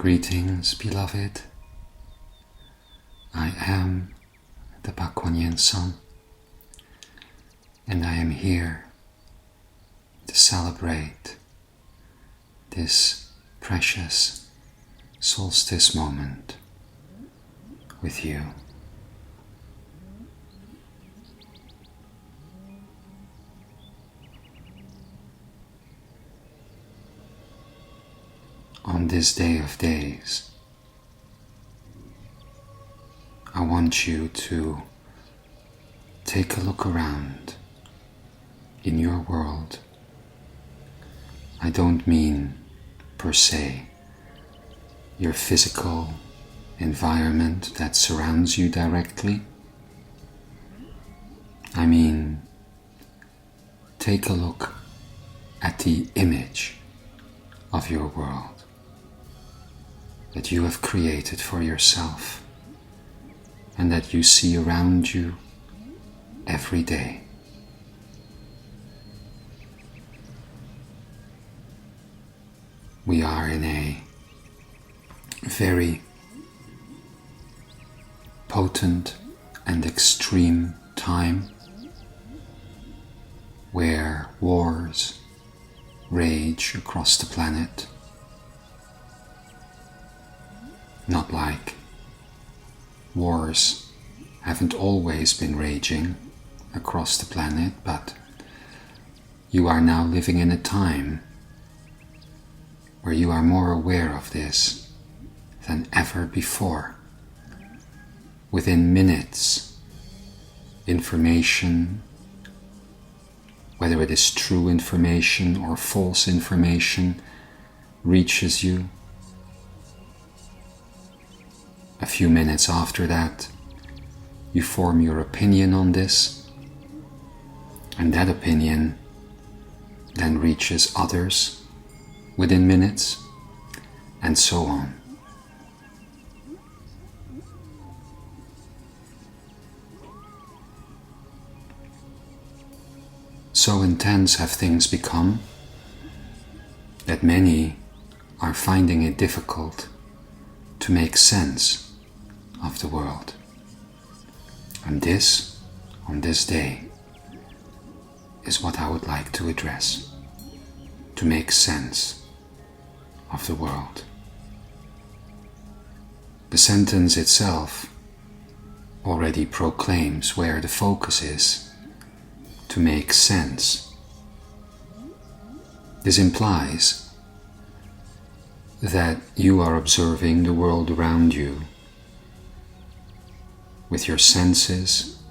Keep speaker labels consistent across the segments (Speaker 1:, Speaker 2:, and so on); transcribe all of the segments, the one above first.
Speaker 1: Greetings, beloved. I am the Pah Kwan Yin San, and I am here to celebrate this precious solstice moment with you. On this day of days, I want you to take a look around in your world. I don't mean, per se, your physical environment that surrounds you directly. I mean, take a look at the image of your world that you have created for yourself and that you see around you every day. We are in a very potent and extreme time where wars rage across the planet. Not like wars haven't always been raging across the planet, but you are now living in a time where you are more aware of this than ever before. Within minutes, information, whether it is true information or false information, reaches you. A few minutes after that, you form your opinion on this, and that opinion then reaches others within minutes, and so on. So intense have things become that many are finding it difficult to make sense of the world. And this, on this day, is what I would like to address, to make sense of the world. The sentence itself already proclaims where the focus is, to make sense. This implies that you are observing the world around you with your senses,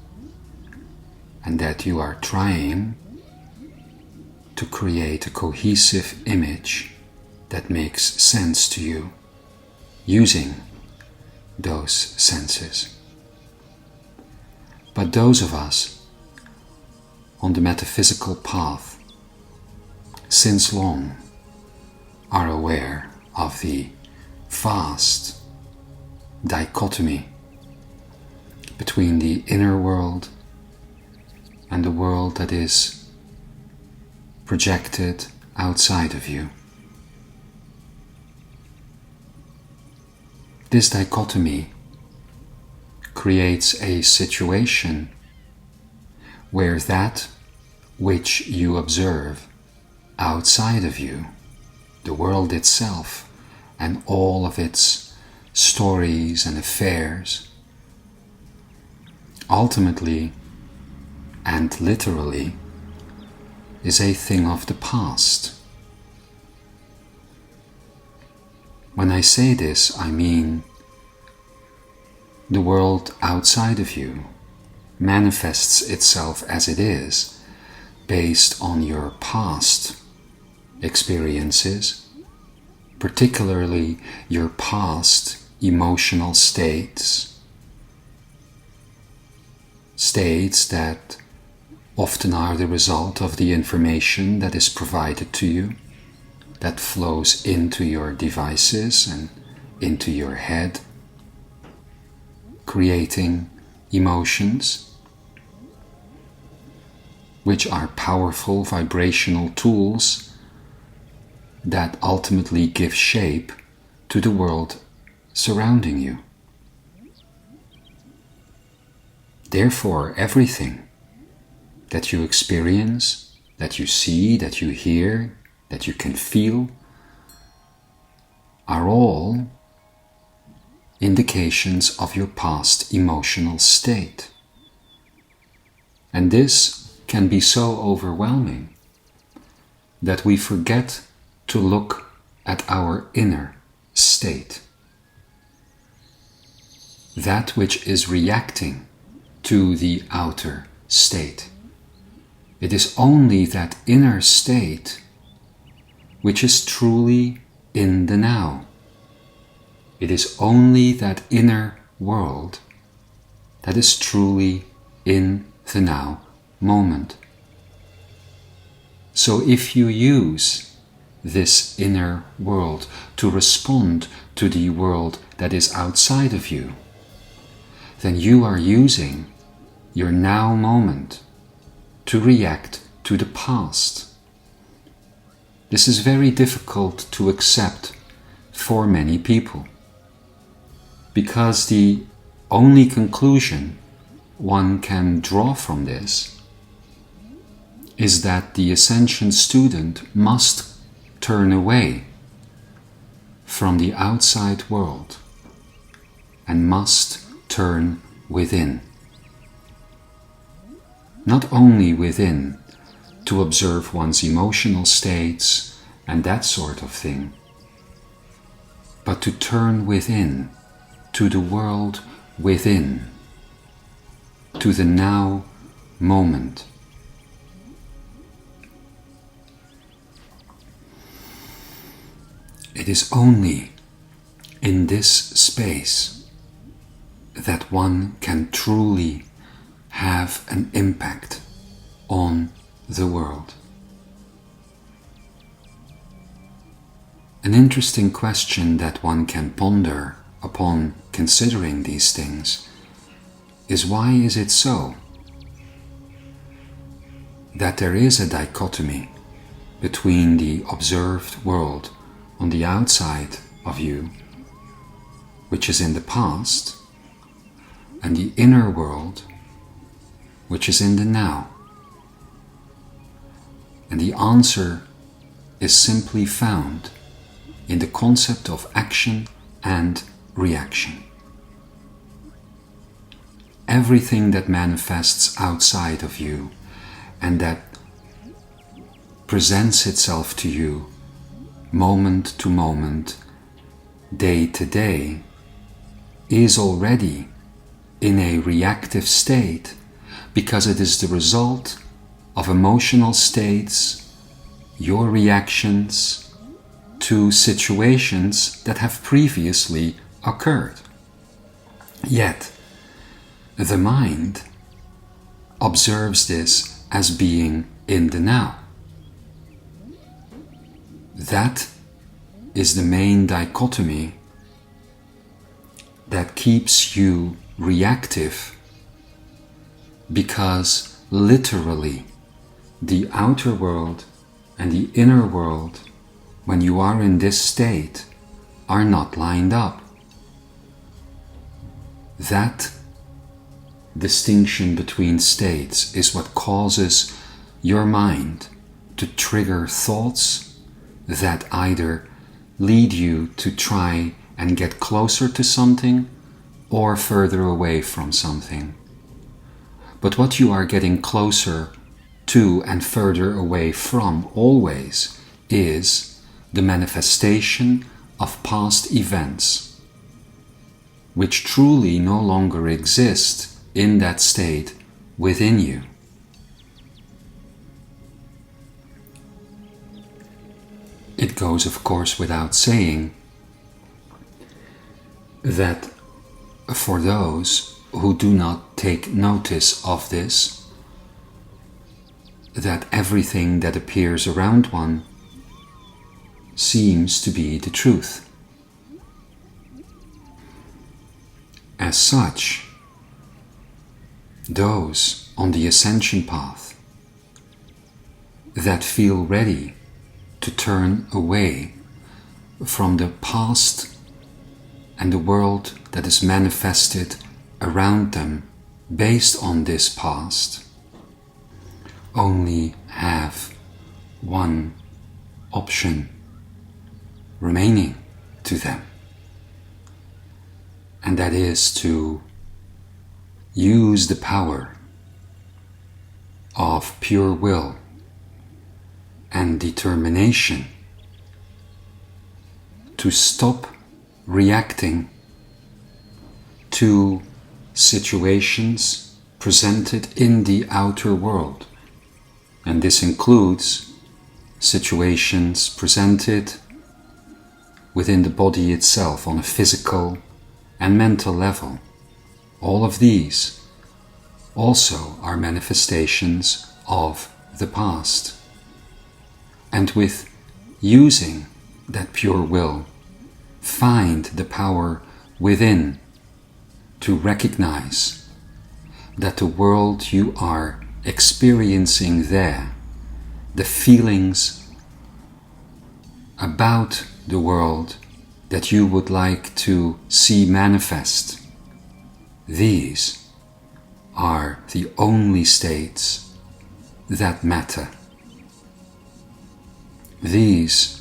Speaker 1: and that you are trying to create a cohesive image that makes sense to you using those senses. But those of us on the metaphysical path since long are aware of the vast dichotomy between the inner world and the world that is projected outside of you. This dichotomy creates a situation where that which you observe outside of you, the world itself and all of its stories and affairs, ultimately and literally is a thing of the past. When I say this, I mean the world outside of you manifests itself as it is based on your past experiences, particularly your past emotional states that often are the result of the information that is provided to you, that flows into your devices and into your head, creating emotions which are powerful vibrational tools that ultimately give shape to the world surrounding you. Therefore, everything that you experience, that you see, that you hear, that you can feel, are all indications of your past emotional state. And this can be so overwhelming that we forget to look at our inner state. That which is reacting to the outer state. It is only that inner state which is truly in the now. It is only that inner world that is truly in the now moment. So if you use this inner world to respond to the world that is outside of you, then you are using your now moment to react to the past. This is very difficult to accept for many people, because the only conclusion one can draw from this is that the ascension student must turn away from the outside world and must turn within. Not only within to observe one's emotional states and that sort of thing, but to turn within to the world within, to the now moment. It is only in this space that one can truly have an impact on the world. An interesting question that one can ponder upon considering these things is, why is it so that there is a dichotomy between the observed world on the outside of you, which is in the past, and the inner world, which is in the now? And the answer is simply found in the concept of action and reaction. Everything that manifests outside of you and that presents itself to you moment to moment, day to day, is already in a reactive state, because it is the result of emotional states, your reactions to situations that have previously occurred. Yet, the mind observes this as being in the now. That is the main dichotomy that keeps you reactive, because literally the outer world and the inner world, when you are in this state, are not lined up. That distinction between states is what causes your mind to trigger thoughts that either lead you to try and get closer to something or further away from something. But what you are getting closer to and further away from always is the manifestation of past events, which truly no longer exist in that state within you. It goes, of course, without saying that for those who do not take notice of this, that everything that appears around one seems to be the truth. As such, those on the ascension path that feel ready to turn away from the past and the world that is manifested around them based on this past only have one option remaining to them, and that is to use the power of pure will and determination to stop reacting to situations presented in the outer world. And this includes situations presented within the body itself on a physical and mental level. All of these also are manifestations of the past. And with using that pure will, find the power within to recognize that the world you are experiencing there, the feelings about the world that you would like to see manifest, these are the only states that matter. These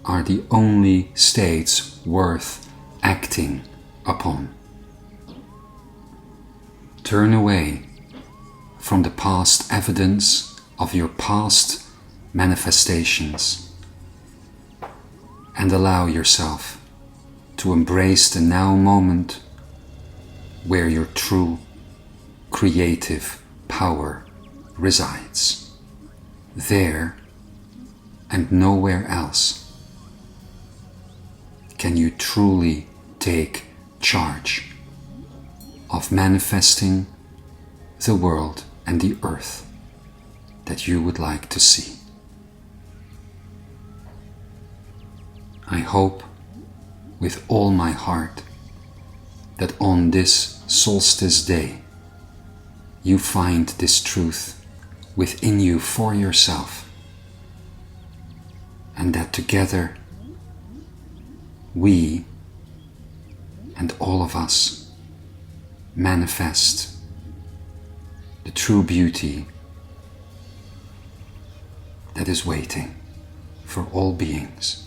Speaker 1: are the only states worth acting upon. Turn away from the past evidence of your past manifestations and allow yourself to embrace the now moment where your true creative power resides. There and nowhere else can you truly take charge of manifesting the world and the earth that you would like to see. I hope with all my heart that on this solstice day you find this truth within you for yourself, and that together we and all of us manifest the true beauty that is waiting for all beings.